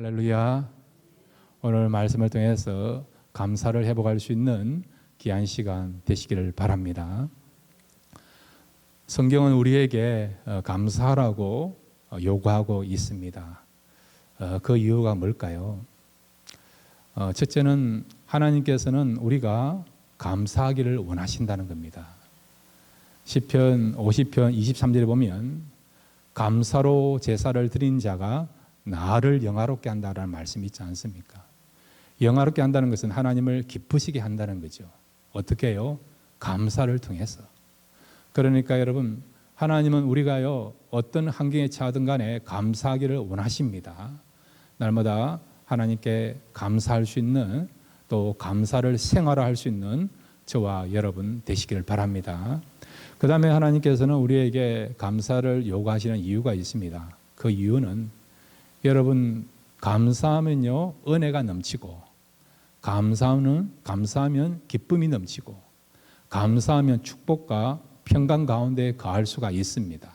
할렐루야. 오늘 말씀을 통해서 감사를 회복할 수 있는 귀한 시간 되시기를 바랍니다. 성경은 우리에게 감사하라고 요구하고 있습니다. 그 이유가 뭘까요? 첫째는 하나님께서는 우리가 감사하기를 원하신다는 겁니다. 시편 50편 23절에 보면 감사로 제사를 드린 자가 나를 영화롭게 한다는 말씀이 있지 않습니까? 영화롭게 한다는 것은 하나님을 기쁘시게 한다는 거죠. 어떻게 해요? 감사를 통해서. 그러니까 여러분, 하나님은 우리가요 어떤 환경에 처하든 간에 감사하기를 원하십니다. 날마다 하나님께 감사할 수 있는, 또 감사를 생활화할 수 있는 저와 여러분 되시기를 바랍니다. 그 다음에 하나님께서는 우리에게 감사를 요구하시는 이유가 있습니다. 그 이유는 여러분, 감사하면요 은혜가 넘치고, 감사하면 기쁨이 넘치고, 감사하면 축복과 평강 가운데 거할 수가 있습니다.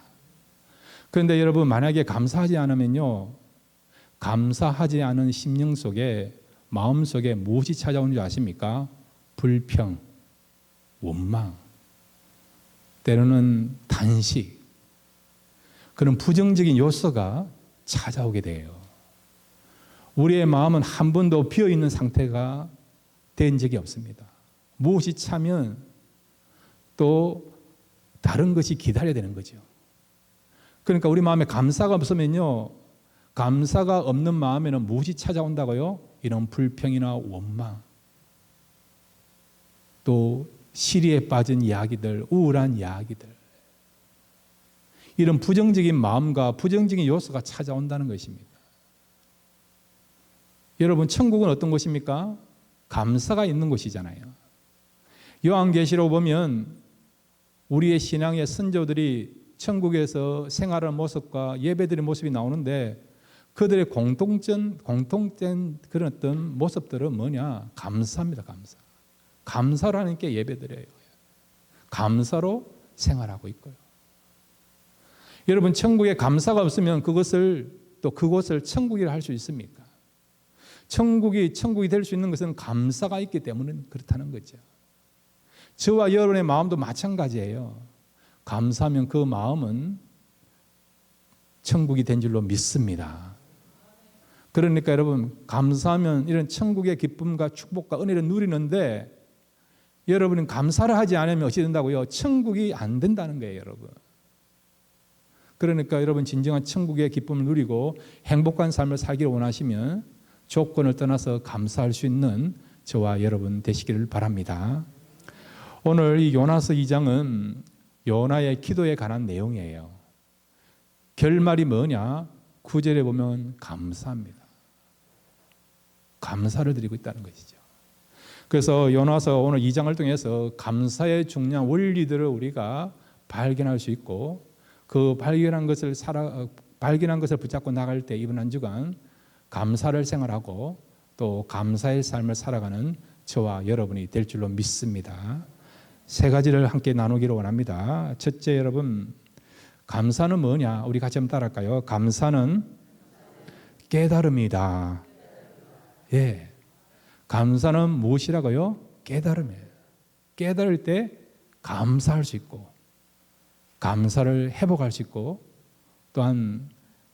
그런데 여러분, 만약에 감사하지 않으면요, 감사하지 않은 심령 속에, 마음 속에 무엇이 찾아오는 줄 아십니까? 불평, 원망, 때로는 단식, 그런 부정적인 요소가 찾아오게 돼요. 우리의 마음은 한 번도 비어있는 상태가 된 적이 없습니다. 무엇이 차면 또 다른 것이 기다려야 되는 거죠. 그러니까 우리 마음에 감사가 없으면요, 감사가 없는 마음에는 무엇이 찾아온다고요? 이런 불평이나 원망, 또 시리에 빠진 이야기들, 우울한 이야기들, 이런 부정적인 마음과 부정적인 요소가 찾아온다는 것입니다. 여러분, 천국은 어떤 곳입니까? 감사가 있는 곳이잖아요. 요한계시록 보면 우리의 신앙의 선조들이 천국에서 생활하는 모습과 예배드리는 모습이 나오는데, 그들의 공통된 그런 어떤 모습들은 뭐냐? 감사입니다. 감사. 감사로 하나님께 예배드려요. 감사로 생활하고 있고요. 여러분, 천국에 감사가 없으면 그곳을 천국이라 할 수 있습니까? 천국이 될 수 있는 것은 감사가 있기 때문에 그렇다는 거죠. 저와 여러분의 마음도 마찬가지예요. 감사하면 그 마음은 천국이 된 줄로 믿습니다. 그러니까 여러분, 감사하면 이런 천국의 기쁨과 축복과 은혜를 누리는데, 여러분은 감사를 하지 않으면 어찌 된다고요? 천국이 안 된다는 거예요, 여러분. 그러니까 여러분, 진정한 천국의 기쁨을 누리고 행복한 삶을 살기를 원하시면 조건을 떠나서 감사할 수 있는 저와 여러분 되시기를 바랍니다. 오늘 이 요나서 2장은 요나의 기도에 관한 내용이에요. 결말이 뭐냐? 9절에 보면 감사합니다. 감사를 드리고 있다는 것이죠. 그래서 요나서 오늘 2장을 통해서 감사의 중요한 원리들을 우리가 발견할 수 있고, 그 발견한 것을 붙잡고 나갈 때 이번 한 주간 감사를 생활하고 또 감사의 삶을 살아가는 저와 여러분이 될 줄로 믿습니다. 세 가지를 함께 나누기를 원합니다. 첫째, 여러분, 감사는 뭐냐? 우리 같이 한번 따라할까요? 감사는 깨달음이다. 예, 감사는 무엇이라고요? 깨달음이에요. 깨달을 때 감사할 수 있고, 감사를 회복할 수 있고, 또한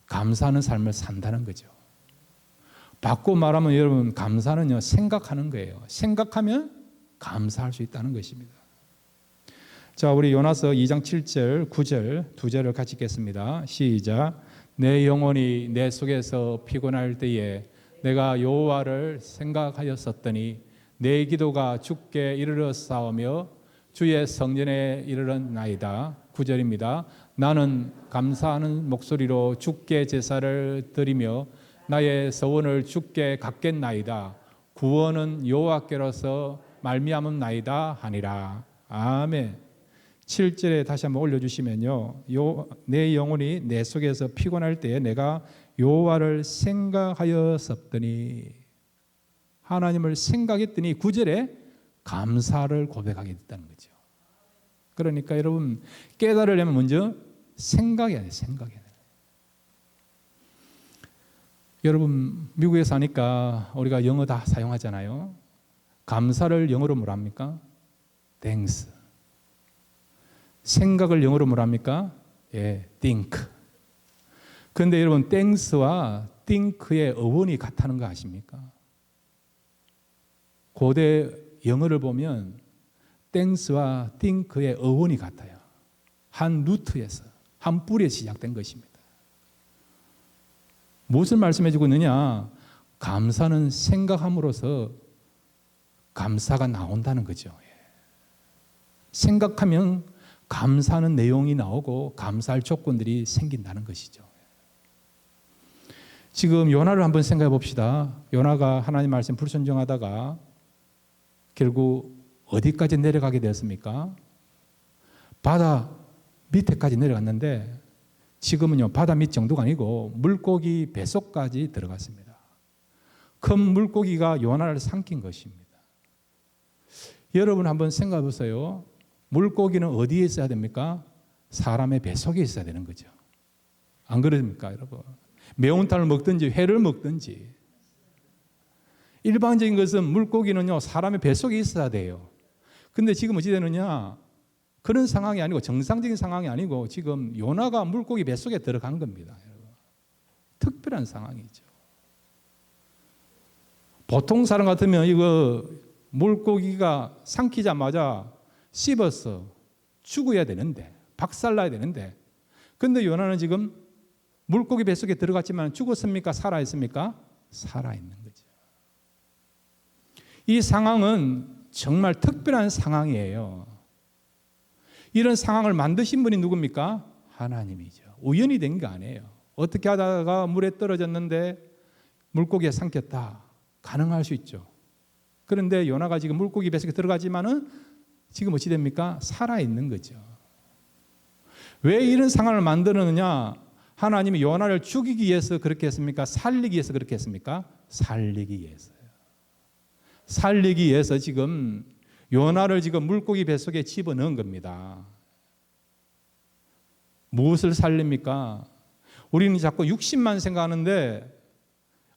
감사하는 삶을 산다는 거죠. 바꿔 말하면 여러분, 감사는요 생각하는 거예요. 생각하면 감사할 수 있다는 것입니다. 자, 우리 요나서 2장 7절 9절 두 절을 같이 읽겠습니다. 시작. 내 영혼이 내 속에서 피곤할 때에 내가 여호와를 생각하였었더니 내 기도가 주께 이르렀사오며 주의 성전에 이르렀나이다. 9절입니다. 나는 감사하는 목소리로 주께 제사를 드리며 나의 서원을 주께 갚겠나이다. 구원은 여호와께로서 말미암음나이다 하니라. 아멘. 7절에 다시 한번 올려주시면요, 내 영혼이 내 속에서 피곤할 때에 내가 여호와를 생각하였었더니, 하나님을 생각했더니 9절에 감사를 고백하게 됐다는 거죠. 그러니까 여러분, 깨달으려면 먼저 생각해야 돼요. 생각해야 돼요. 여러분 미국에 사니까 우리가 영어 다 사용하잖아요. 감사를 영어로 뭐라 합니까? Thanks. 생각을 영어로 뭐라 합니까? think. 그런데 여러분 thanks와 think의 어원이 같다는 거 아십니까? 고대 영어를 보면 thanks와 think의 어원이 같아요. 한 루트에서, 한 뿌리에서 시작된 것입니다. 무엇을 말씀해 주고 있느냐? 감사는 생각함으로써 감사가 나온다는 거죠. 생각하면 감사하는 내용이 나오고 감사할 조건들이 생긴다는 것이죠. 지금 요나를 한번 생각해 봅시다. 요나가 하나님 말씀 불순종하다가 결국 어디까지 내려가게 되었습니까? 바다 밑에까지 내려갔는데 지금은요 바다 밑 정도가 아니고 물고기 뱃속까지 들어갔습니다. 큰 물고기가 요나를 삼킨 것입니다. 여러분 한번 생각해 보세요. 물고기는 어디에 있어야 됩니까? 사람의 뱃속에 있어야 되는 거죠. 안 그렇습니까 여러분? 매운탕을 먹든지 회를 먹든지 일반적인 것은 물고기는요 사람의 뱃속에 있어야 돼요. 근데 지금 어찌 되느냐? 그런 상황이 아니고 정상적인 상황이 아니고 지금 요나가 물고기 뱃속에 들어간 겁니다. 특별한 상황이죠. 보통 사람 같으면 이거 물고기가 삼키자마자 씹어서 죽어야 되는데 박살나야 되는데 근데 요나는 지금 물고기 뱃속에 들어갔지만 죽었습니까? 살아있습니까? 살아있는 거죠. 이 상황은 정말 특별한 상황이에요. 이런 상황을 만드신 분이 누굽니까? 하나님이죠. 우연히 된 게 아니에요. 어떻게 하다가 물에 떨어졌는데 물고기에 삼켰다. 가능할 수 있죠. 그런데 요나가 지금 물고기 뱃속에 들어가지만은 지금 어찌 됩니까? 살아있는 거죠. 왜 이런 상황을 만드느냐? 하나님이 요나를 죽이기 위해서 그렇게 했습니까? 살리기 위해서 그렇게 했습니까? 살리기 위해서요. 살리기 위해서 지금 요나를 지금 물고기 뱃속에 집어넣은 겁니다. 무엇을 살립니까? 우리는 자꾸 육신만 생각하는데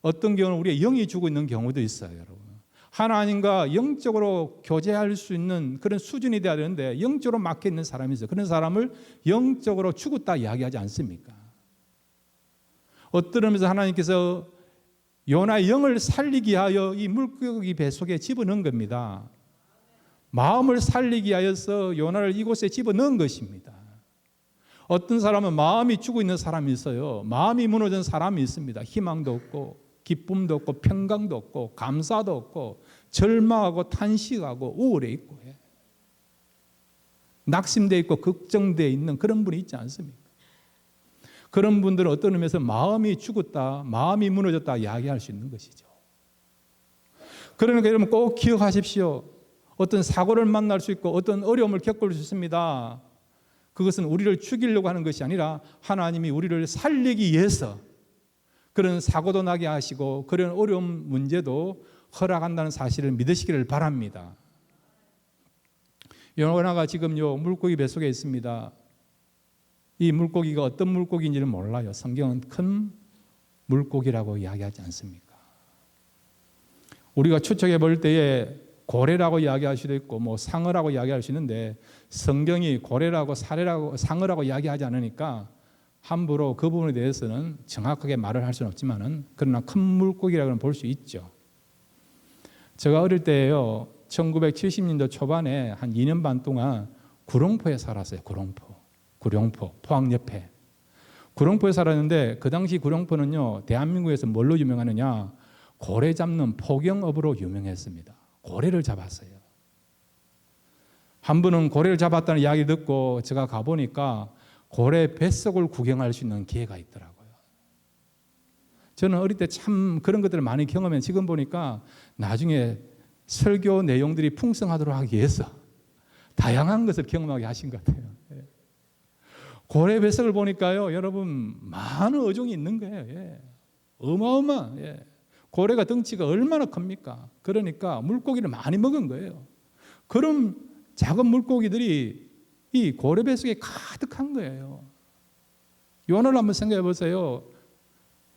어떤 경우는 우리의 영이 죽어 있는 경우도 있어요, 여러분. 하나님과 영적으로 교제할 수 있는 그런 수준이 돼야 되는데 영적으로 막혀 있는 사람이 있어요. 그런 사람을 영적으로 죽었다 이야기하지 않습니까? 어떤 의미에서 하나님께서 요나의 영을 살리기 위하여 이 물고기 뱃속에 집어넣은 겁니다. 마음을 살리기 위하여서 요나를 이곳에 집어넣은 것입니다. 어떤 사람은 마음이 죽어 있는 사람이 있어요. 마음이 무너진 사람이 있습니다. 희망도 없고 기쁨도 없고 평강도 없고 감사도 없고 절망하고 탄식하고 우울해 있고 낙심되어 있고 걱정되어 있는 그런 분이 있지 않습니까? 그런 분들은 어떤 의미에서 마음이 죽었다, 마음이 무너졌다 이야기할 수 있는 것이죠. 그러니까 여러분 꼭 기억하십시오. 어떤 사고를 만날 수 있고 어떤 어려움을 겪을 수 있습니다. 그것은 우리를 죽이려고 하는 것이 아니라 하나님이 우리를 살리기 위해서 그런 사고도 나게 하시고 그런 어려운 문제도 허락한다는 사실을 믿으시기를 바랍니다. 요나가 지금 물고기 뱃속에 있습니다. 이 물고기가 어떤 물고기인지는 몰라요. 성경은 큰 물고기라고 이야기하지 않습니까? 우리가 추측해 볼 때에 고래라고 이야기할 수도 있고 상어라고 이야기할 수 있는데 성경이 고래라고 상어라고 이야기하지 않으니까 함부로 그 부분에 대해서는 정확하게 말을 할 수는 없지만은 그러나 큰 물고기라고는 볼 수 있죠. 제가 어릴 때요 1970년대 초반에 한 2년 반 동안 구룡포에 살았어요. 구룡포 포항 옆에 구룡포에 살았는데 그 당시 구룡포는요 대한민국에서 뭘로 유명하느냐? 고래 잡는 포경업으로 유명했습니다. 고래를 잡았어요. 한 분은 고래를 잡았다는 이야기 듣고 제가 가보니까 고래 뱃속을 구경할 수 있는 기회가 있더라고요. 저는 어릴 때 참 그런 것들을 많이 경험해 지금 보니까 나중에 설교 내용들이 풍성하도록 하기 위해서 다양한 것을 경험하게 하신 것 같아요. 고래 뱃속을 보니까요 여러분 많은 어종이 있는 거예요. 어마어마한 고래가 덩치가 얼마나 큽니까? 그러니까 물고기를 많이 먹은 거예요. 그런 작은 물고기들이 이 고래 뱃속에 가득한 거예요. 요나를 한번 생각해 보세요.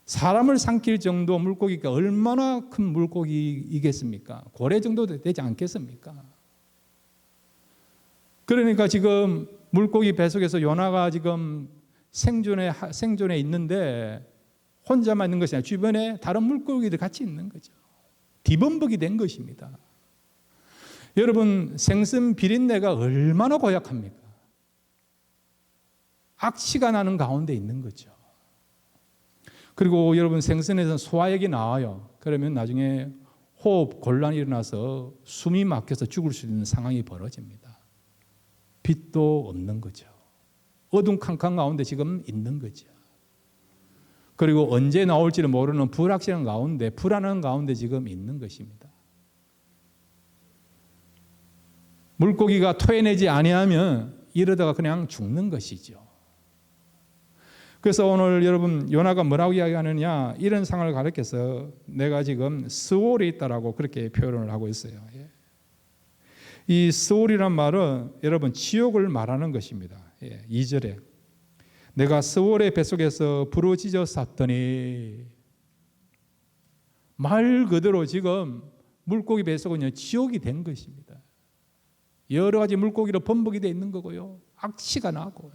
사람을 삼킬 정도 물고기가 얼마나 큰 물고기이겠습니까? 고래 정도 되지 않겠습니까? 그러니까 지금 물고기 뱃속에서 요나가 지금 생존에 있는데 혼자만 있는 것이 아니라 주변에 다른 물고기들 같이 있는 거죠. 뒤범벅이 된 것입니다. 여러분, 생선 비린내가 얼마나 고약합니까? 악취가 나는 가운데 있는 거죠. 그리고 여러분, 생선에서 소화액이 나와요. 그러면 나중에 호흡 곤란이 일어나서 숨이 막혀서 죽을 수 있는 상황이 벌어집니다. 빛도 없는 거죠. 어둠캄캄 가운데 지금 있는 거죠. 그리고 언제 나올지를 모르는 불확실한 가운데, 불안한 가운데 지금 있는 것입니다. 물고기가 토해내지 아니하면 이러다가 그냥 죽는 것이죠. 그래서 오늘 여러분, 요나가 뭐라고 이야기하느냐, 이런 상황을 가리켜서 내가 지금 스월에 있다라고 그렇게 표현을 하고 있어요. 이 스월이란 말은 여러분 지옥을 말하는 것입니다. 2절에 내가 스월의 뱃속에서 부르짖어 쌌더니, 말 그대로 지금 물고기 뱃속은 지옥이 된 것입니다. 여러 가지 물고기로 범벅이 되어 있는 거고요, 악취가 나고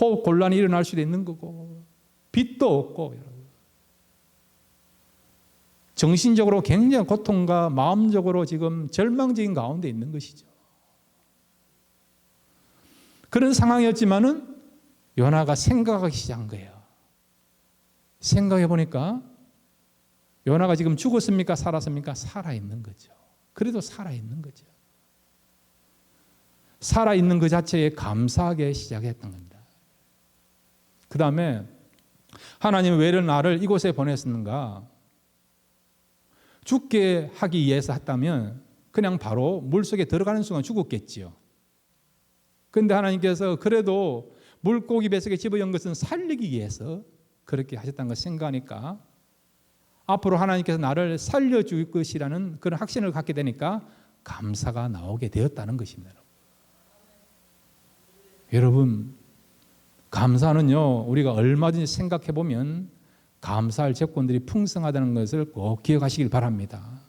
호흡 곤란이 일어날 수도 있는 거고, 빛도 없고, 정신적으로 굉장한 고통과 마음적으로 지금 절망적인 가운데 있는 것이죠. 그런 상황이었지만은 요나가 생각하기 시작한 거예요. 생각해 보니까 요나가 지금 죽었습니까? 살았습니까? 살아있는 거죠. 그래도 살아있는 거죠. 살아있는 그 자체에 감사하게 시작했던 겁니다. 그 다음에 하나님은 왜 나를 이곳에 보냈는가? 죽게 하기 위해서 했다면 그냥 바로 물속에 들어가는 순간 죽었겠지요. 그런데 하나님께서 그래도 물고기 뱃속에 집어넣은 것은 살리기 위해서 그렇게 하셨다는 걸 생각하니까 앞으로 하나님께서 나를 살려줄 것이라는 그런 확신을 갖게 되니까 감사가 나오게 되었다는 것입니다. 여러분, 감사는요, 우리가 얼마든지 생각해 보면 감사할 조건들이 풍성하다는 것을 꼭 기억하시길 바랍니다.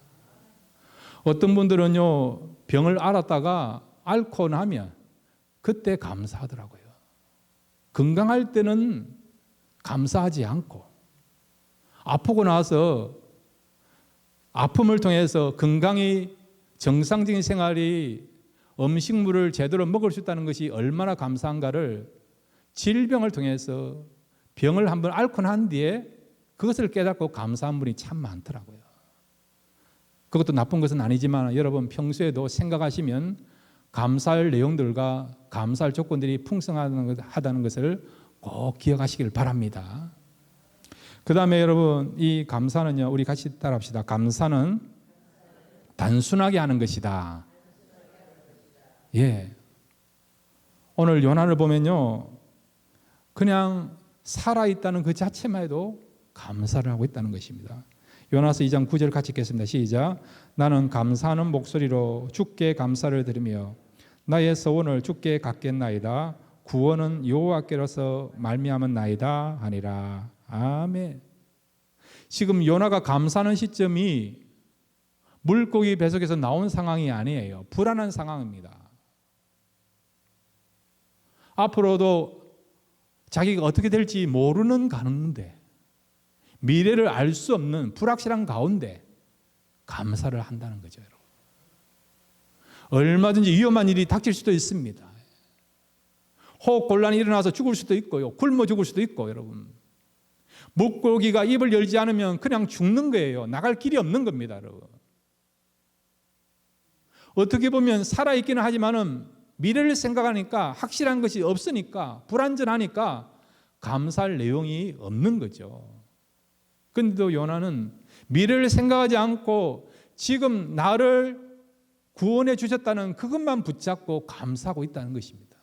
어떤 분들은요, 병을 앓았다가 앓고 나면 그때 감사하더라고요. 건강할 때는 감사하지 않고, 아프고 나서 아픔을 통해서 건강이 정상적인 생활이 음식물을 제대로 먹을 수 있다는 것이 얼마나 감사한가를 질병을 통해서 병을 한번 앓고 난 뒤에 그것을 깨닫고 감사한 분이 참 많더라고요. 그것도 나쁜 것은 아니지만 여러분 평소에도 생각하시면 감사할 내용들과 감사할 조건들이 풍성하다는 것을 꼭 기억하시길 바랍니다. 그 다음에 여러분, 이 감사는요, 우리 같이 따라합시다. 감사는 단순하게 하는 것이다. 예. 오늘 요나를 보면요, 그냥 살아있다는 그 자체만 해도 감사를 하고 있다는 것입니다. 요나서 2장 9절 같이 읽겠습니다. 시작. 나는 감사하는 목소리로 주께 감사를 드리며 나의 소원을 주께 갖겠나이다. 구원은 여호와께로서 말미암았나이다 하니라. 아멘. 지금 요나가 감사하는 시점이 물고기 뱃속에서 나온 상황이 아니에요. 불안한 상황입니다. 앞으로도 자기가 어떻게 될지 모르는 가운데, 미래를 알 수 없는 불확실한 가운데 감사를 한다는 거죠. 여러분. 얼마든지 위험한 일이 닥칠 수도 있습니다. 호흡 곤란이 일어나서 죽을 수도 있고요, 굶어 죽을 수도 있고, 여러분. 물고기가 입을 열지 않으면 그냥 죽는 거예요. 나갈 길이 없는 겁니다, 여러분. 어떻게 보면 살아있기는 하지만은 미래를 생각하니까 확실한 것이 없으니까 불안전하니까 감사할 내용이 없는 거죠. 그런데도 요나는 미래를 생각하지 않고 지금 나를 구원해 주셨다는 그것만 붙잡고 감사하고 있다는 것입니다.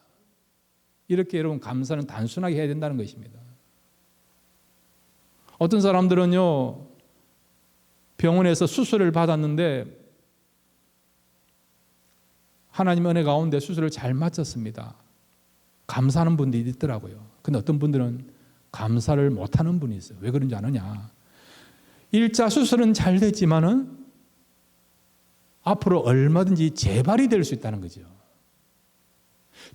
이렇게 여러분 감사는 단순하게 해야 된다는 것입니다. 어떤 사람들은요, 병원에서 수술을 받았는데 하나님 은혜 가운데 수술을 잘 마쳤습니다. 감사하는 분들이 있더라고요. 근데 어떤 분들은 감사를 못하는 분이 있어요. 왜 그런지 아느냐? 일자 수술은 잘 됐지만은 앞으로 얼마든지 재발이 될 수 있다는 거죠.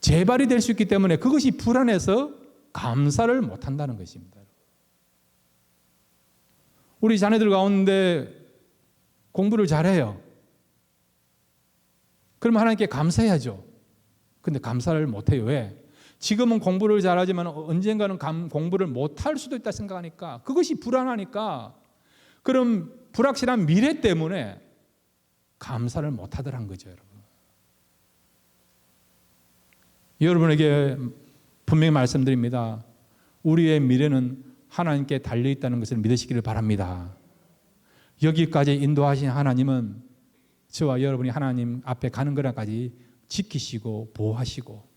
재발이 될 수 있기 때문에 그것이 불안해서 감사를 못한다는 것입니다. 우리 자녀들 가운데 공부를 잘해요. 그러면 하나님께 감사해야죠. 근데 감사를 못해요. 왜? 지금은 공부를 잘하지만 언젠가는 공부를 못할 수도 있다 생각하니까, 그것이 불안하니까, 그럼 불확실한 미래 때문에 감사를 못하더란 거죠. 여러분에게 분명히 말씀드립니다. 우리의 미래는 하나님께 달려있다는 것을 믿으시기를 바랍니다. 여기까지 인도하신 하나님은 저와 여러분이 하나님 앞에 가는 것까지 지키시고 보호하시고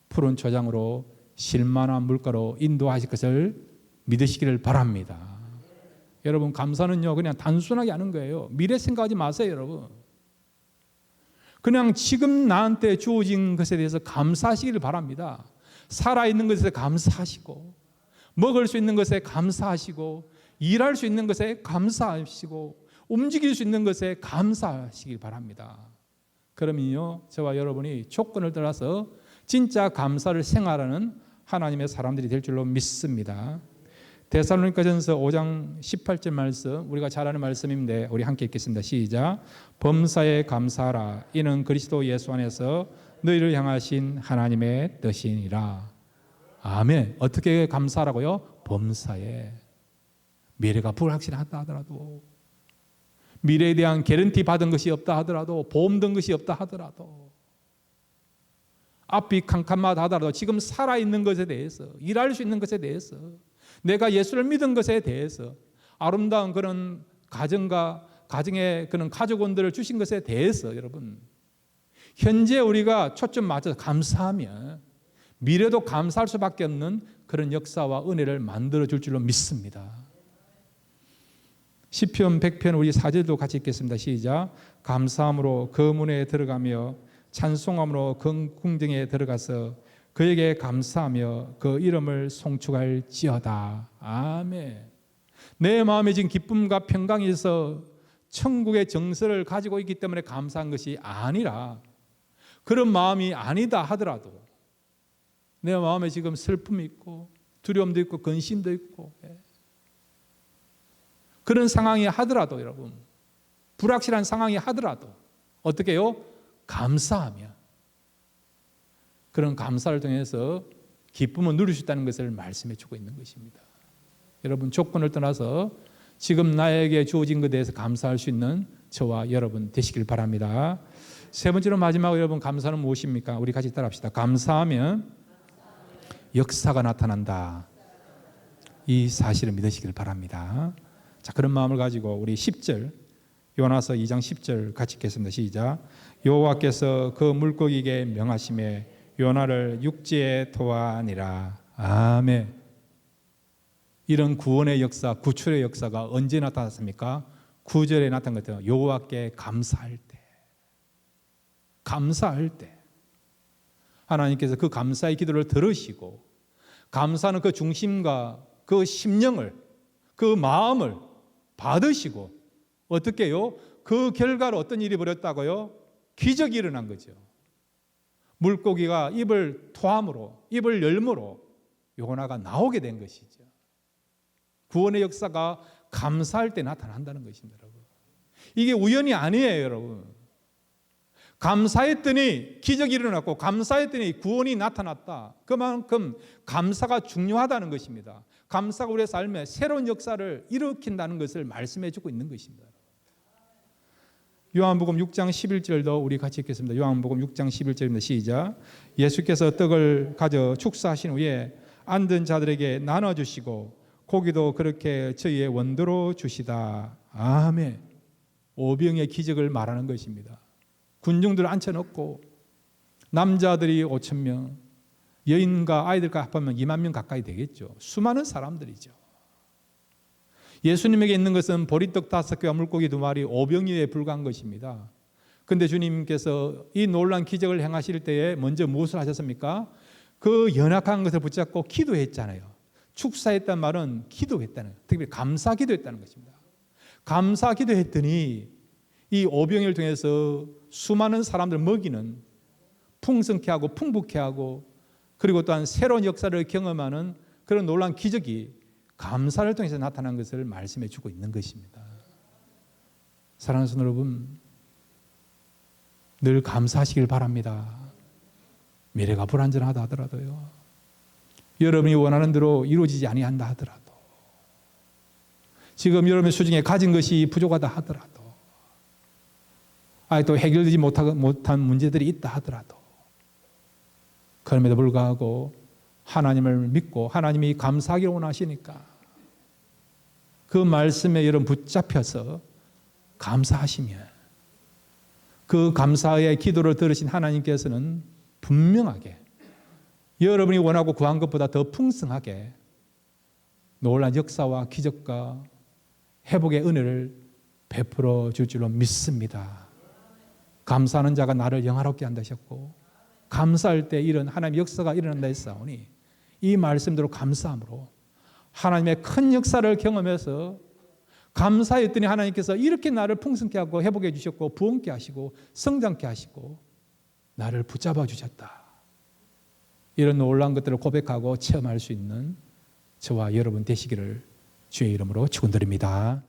푸른 초장으로 실만한 물가로 인도하실 것을 믿으시기를 바랍니다. 여러분, 감사는요 그냥 단순하게 하는 거예요. 미래 생각하지 마세요. 여러분, 그냥 지금 나한테 주어진 것에 대해서 감사하시기를 바랍니다. 살아있는 것에 감사하시고, 먹을 수 있는 것에 감사하시고, 일할 수 있는 것에 감사하시고, 움직일 수 있는 것에 감사하시길 바랍니다. 그러면요 저와 여러분이 조건을 떠나서 진짜 감사를 생활하는 하나님의 사람들이 될 줄로 믿습니다. 데살로니가전서 5장 18절 말씀, 우리가 잘 아는 말씀인데 우리 함께 읽겠습니다. 시작. 범사에 감사하라. 이는 그리스도 예수 안에서 너희를 향하신 하나님의 뜻이니라. 아멘. 어떻게 감사하라고요? 범사에. 미래가 불확실하다 하더라도, 미래에 대한 개런티 받은 것이 없다 하더라도, 보험 든 것이 없다 하더라도, 앞이 캄캄하다 하더라도 지금 살아있는 것에 대해서, 일할 수 있는 것에 대해서, 내가 예수를 믿은 것에 대해서, 아름다운 그런 가정의 그런 가족원들을 주신 것에 대해서, 여러분 현재 우리가 초점 맞춰서 감사하면 미래도 감사할 수밖에 없는 그런 역사와 은혜를 만들어 줄 줄로 믿습니다. 시편 100편 우리 4절도 같이 읽겠습니다. 시작. 감사함으로 그 문에 들어가며 찬송함으로 그 궁정에 들어가서 그에게 감사하며 그 이름을 송축할지어다. 아멘. 내 마음에 지금 기쁨과 평강이 있어 천국의 정서를 가지고 있기 때문에 감사한 것이 아니라, 그런 마음이 아니다 하더라도 내 마음에 지금 슬픔이 있고 두려움도 있고 근심도 있고 그런 상황이 하더라도, 여러분 불확실한 상황이 하더라도 어떻게 해요? 감사하며, 그런 감사를 통해서 기쁨을 누릴 수 있다는 것을 말씀해 주고 있는 것입니다. 여러분, 조건을 떠나서 지금 나에게 주어진 것에 대해서 감사할 수 있는 저와 여러분 되시길 바랍니다. 세 번째로 마지막으로, 여러분 감사는 무엇입니까? 우리 같이 따라합시다. 감사하면 역사가 나타난다. 이 사실을 믿으시길 바랍니다. 자, 그런 마음을 가지고 우리 10절, 요나서 2장 10절 같이 읽겠습니다. 시작. 여호와께서 그 물고기에게 명하심에 요나를 육지에 토하니라. 아멘. 이런 구원의 역사, 구출의 역사가 언제 나타났습니까? 9절에 나타난 것 같아요. 여호와께 감사할 때. 감사할 때 하나님께서 그 감사의 기도를 들으시고, 감사는 그 중심과 그 심령을, 그 마음을 받으시고, 어떻게 해요? 그 결과로 어떤 일이 벌었다고요? 기적이 일어난 거죠. 물고기가 입을 토함으로, 입을 열므로 요나가 나오게 된 것이죠. 구원의 역사가 감사할 때 나타난다는 것입니다, 여러분. 이게 우연이 아니에요, 여러분. 감사했더니 기적이 일어났고, 감사했더니 구원이 나타났다. 그만큼 감사가 중요하다는 것입니다. 감사가 우리의 삶에 새로운 역사를 일으킨다는 것을 말씀해 주고 있는 것입니다. 요한복음 6장 11절도 우리 같이 읽겠습니다. 요한복음 6장 11절입니다. 시작. 예수께서 떡을 가져 축사하신 후에 앉은 자들에게 나눠주시고 고기도 그렇게 저희의 원도로 주시다. 아멘. 오병의 기적을 말하는 것입니다. 군중들을 앉혀놓고 남자들이 5,000명, 여인과 아이들과 합하면 2만 명 가까이 되겠죠. 수많은 사람들이죠. 예수님에게 있는 것은 보리떡 5개와 물고기 2마리, 오병이에 불과한 것입니다. 그런데 주님께서 이 놀라운 기적을 행하실 때에 먼저 무엇을 하셨습니까? 그 연약한 것을 붙잡고 기도했잖아요. 축사했다는 말은 기도했다는, 특히 감사 기도했다는 것입니다. 감사 기도했더니 이 오병이를 통해서 수많은 사람들 먹이는, 풍성케 하고 풍부케 하고, 그리고 또한 새로운 역사를 경험하는 그런 놀라운 기적이 감사를 통해서 나타난 것을 말씀해 주고 있는 것입니다. 사랑하는 성도 여러분, 늘 감사하시길 바랍니다. 미래가 불안전하다 하더라도요, 여러분이 원하는 대로 이루어지지 아니한다 하더라도, 지금 여러분의 수중에 가진 것이 부족하다 하더라도, 아직도 해결되지 못한 문제들이 있다 하더라도, 그럼에도 불구하고 하나님을 믿고 하나님이 감사하기를 원하시니까 그 말씀에 여러분 붙잡혀서 감사하시면, 그 감사의 기도를 들으신 하나님께서는 분명하게 여러분이 원하고 구한 것보다 더 풍성하게 놀라운 역사와 기적과 회복의 은혜를 베풀어 줄 줄로 믿습니다. 감사하는 자가 나를 영화롭게 한다 하셨고, 감사할 때 이런 하나님의 역사가 일어난다 했사오니, 이 말씀대로 감사함으로 하나님의 큰 역사를 경험해서 감사했더니 하나님께서 이렇게 나를 풍성케 하고 회복해 주셨고 부흥케 하시고 성장케 하시고 나를 붙잡아 주셨다, 이런 놀라운 것들을 고백하고 체험할 수 있는 저와 여러분 되시기를 주의 이름으로 축원드립니다.